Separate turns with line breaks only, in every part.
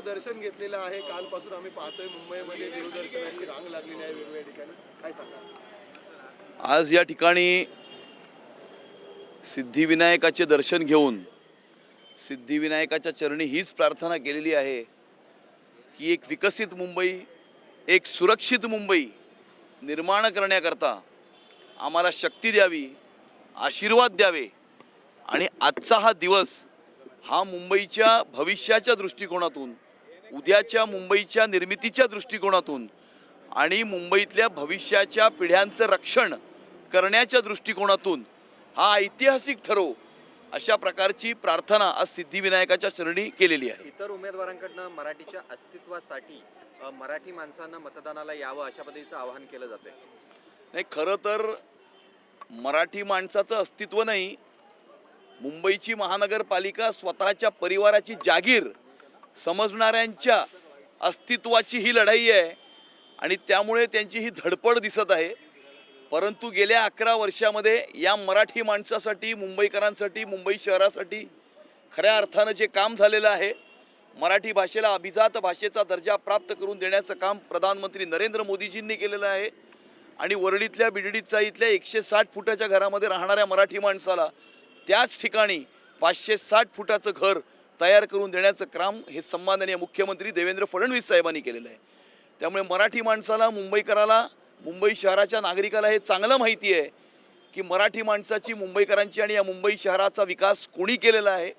दर्शन घेतलेलं आहे. कालपासून आम्ही पाहतोय मुंबईमध्ये देवदर्शनाची रांग लागलेली आहे वेगवेगळ्या ठिकाणी. काय सांगा?
आज या ठिकाणी सिद्धिविनायकाचे दर्शन घेऊन सिद्धिविनायकाच्या चरणी हीच प्रार्थना केलेली आहे की एक विकसित मुंबई, एक सुरक्षित मुंबई निर्माण करण्याकरता आम्हाला शक्ती द्यावी, आशीर्वाद द्यावे आणि आजचा हा दिवस हा मुंबईच्या भविष्याच्या दृष्टिकोनातून, उद्याच्या मुंबईच्या निर्मितीच्या दृष्टिकोनातून आणि मुंबईतल्या भविष्याच्या पिढ्यांचं रक्षण करण्याच्या दृष्टिकोनातून हा ऐतिहासिक ठरो अशा प्रकारची प्रार्थना आज सिद्धिविनायकाच्या चरणी केलेली आहे.
इतर उमेदवारांकडनं मराठीच्या अस्तित्वासाठी मराठी माणसांना मतदानाला यावं अशा पद्धतीचं आवाहन केलं जातंय.
नाही, खरं तर मराठी माणसाचं अस्तित्व नाही, मुंबईची महानगरपालिका स्वतःच्या परिवाराची जागीर समजणाऱ्यांच्या अस्तित्वाची ही लढाई आहे आणि त्यामुळे त्यांची ही धडपड दिसत आहे. परंतु गेल्या 11 वर्षामध्ये या मराठी माणसासाठी, मुंबईकरांसाठी, मुंबई शहरासाठी खऱ्या अर्थानं जे काम झालेलं आहे, मराठी भाषेला अभिजात भाषेचा दर्जा प्राप्त करून देण्याचं काम प्रधानमंत्री नरेंद्र मोदीजींनी केलेलं आहे आणि वरळीतल्या बिडडीचा इथल्या 160 फुटाच्या घरामध्ये राहणाऱ्या मराठी माणसाला त्याच ठिकाणी 560 फुटाचं घर तयार करून देण्याचं काम हे सन्माननीय मुख्यमंत्री देवेंद्र फडणवीस साहेबांनी केलेलं आहे. त्यामुळे मराठी माणसाला, मुंबईकराला, मुंबई शहराच्या नागरिकाला हे चांगलं माहिती आहे की मराठी माणसाची, मुंबईकरांची आणि या मुंबई शहराचा विकास कोणी केलेला आहे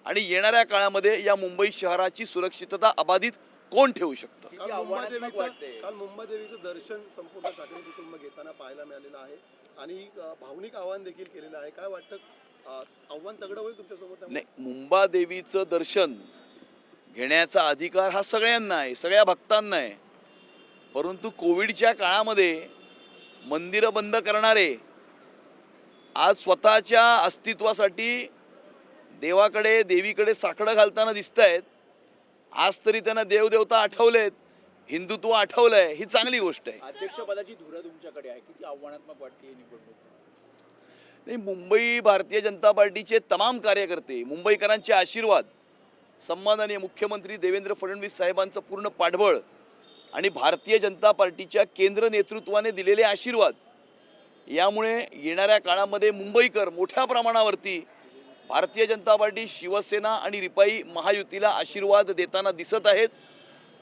आणि येणाऱ्या काळामध्ये या मुंबई शहराची सुरक्षितता अबाधित कोण ठेवू शकतं.
काल मुंबादेवीचं दर्शन संपूर्ण ठाकरे कुटुंब घेताना पाहायला मिळालेलं आहे आणि भावनिक आवाहन देखील केलेलं आहे. काय वाटतं, आव्हान तगडं होईल तुमच्यासोबत?
नाही, मुंबादेवीचं दर्शन घेण्याचा अधिकार हा सगळ्यांना आहे, सगळ्या भक्तांना आहे. परंतु कोविडच्या काळामध्ये मंदिरं बंद करणारे आज स्वतःच्या अस्तित्वासाठी देवाकडे, देवीकडे साकडं घालताना दिसत आहेत. आज तरी त्यांना देवदेवता आठवलेत, हिंदुत्व आठवलंय, ही चांगली गोष्ट आहे.
अध्यक्षपदाची धुरा तुमच्याकडे आहे, किती आव्हानात्मक वाटते ही निवडणूक?
नाही, मुंबई भारतीय जनता पार्टीचे तमाम कार्यकर्ते, मुंबईकरांचे आशीर्वाद, सन्माननीय मुख्यमंत्री देवेंद्र फडणवीस साहेबांचं पूर्ण पाठबळ आणि भारतीय जनता पार्टीच्या केंद्र नेतृत्वाने दिलेले आशीर्वाद, यामुळे येणाऱ्या काळामध्ये मुंबईकर मोठ्या प्रमाणावरती भारतीय जनता पार्टी, शिवसेना आणि रिपाई महायुतीला आशीर्वाद देताना दिसत आहेत.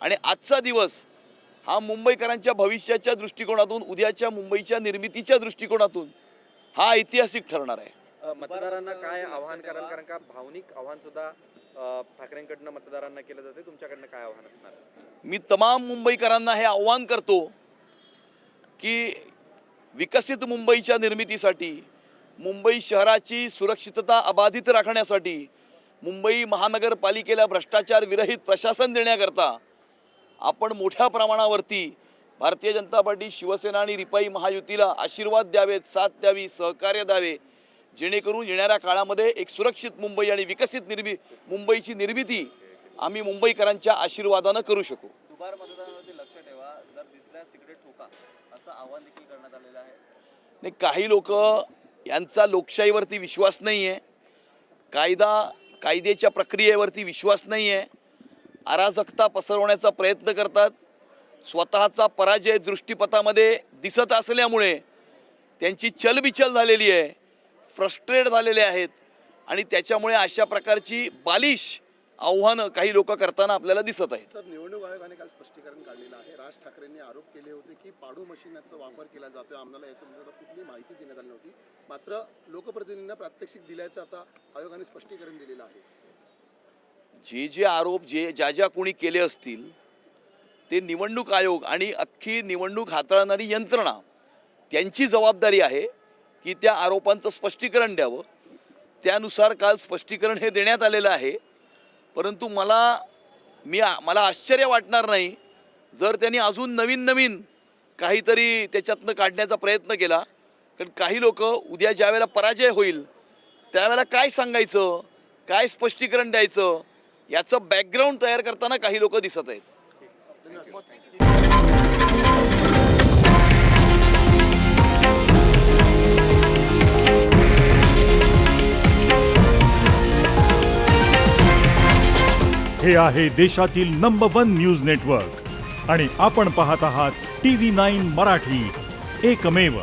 आणि आजचा दिवस हा मुंबईकरांच्या भविष्याच्या दृष्टिकोनातून, उद्याच्या मुंबईच्या निर्मितीच्या दृष्टिकोनातून हा ऐतिहासिक ठरणार आहे.
मतदारांना काय आवाहन कराल, कारण का भावनिक आवाहन सुद्धा ठाकरेंकडनं मतदारांना केलं जाते, तुमच्याकडनं काय आव्हान असणार?
मी तमाम मुंबईकरांना हे आव्हान करतो की विकसित मुंबईच्या निर्मितीसाठी, मुंबई शहराची सुरक्षितता अबाधित राखण्यासाठी, मुंबई महानगरपालिकेला भ्रष्टाचार विरहित प्रशासन देण्याकरता आपण मोठ्या प्रमाणावरती भारतीय जनता पार्टी, शिवसेना आणि रिपाई महायुतीला आशीर्वाद द्यावेत, साथ द्यावी, सहकार्य द्यावे, जेणेकरून येणाऱ्या काळामध्ये एक सुरक्षित मुंबई आणि विकसित मुंबईची निर्मिती आम्ही मुंबईकरांच्या आशीर्वादानं करू शकू.
दुबार मतदानावरती लक्ष ठेवा, जर दिसल्यास तिकडे ठोका, असं आवाहन देखील करण्यात आलेलं आहे.
नाही, काही लोक यांचा लोकशाहीवरती विश्वास नाही आहे, कायद्याच्या प्रक्रियेवरती विश्वास नाही आहे, अराजकता पसरवण्याचा प्रयत्न करतात. स्वतःचा पराजय दृष्टिपथामध्ये दिसत असल्यामुळे त्यांची चलबिचल झालेली आहे, फ्रस्ट्रेट झालेले आहेत आणि त्याच्यामुळे अशा प्रकारची बालिश आव्हानं काही लोक करताना आपल्याला दिसत आहेत.
सर, निवडणूक आयोगाने काल स्पष्टीकरण काढलेलं आहे. राज ठाकरेंनी आरोप केले होते की पाडू मशीनचा वापर केला जातोय, आम्हाला याच्याबद्दल कुठली माहिती देण्यात आली नव्हती. मात्र लोकप्रतिनिधींना प्रात्यक्षिक दिल्याचं आता आयोगाने स्पष्टीकरण दिलेलं आहे.
जे आरोप ज्या कोणी केले असतील ते निवडणूक आयोग आणि अख्खी निवडणूक हाताळणारी यंत्रणा त्यांची जबाबदारी आहे की त्या आरोपांचं स्पष्टीकरण द्यावं. त्यानुसार काल स्पष्टीकरण हे देण्यात आलेलं आहे. परंतु मला आश्चर्य वाटणार नाही जर त्यांनी अजून नवीन काहीतरी त्याच्यातनं काढण्याचा प्रयत्न केला. कारण काही लोक उद्या ज्यावेळेला पराजय होईल त्यावेळेला काय सांगायचं, काय स्पष्टीकरण द्यायचं, याचं बॅकग्राऊंड तयार करताना काही लोक दिसत आहेत.
हे आहे देशातील नंबर 1 न्यूज नेटवर्क आणि आपण पाहत आहात TV9 मराठी, एकमेव.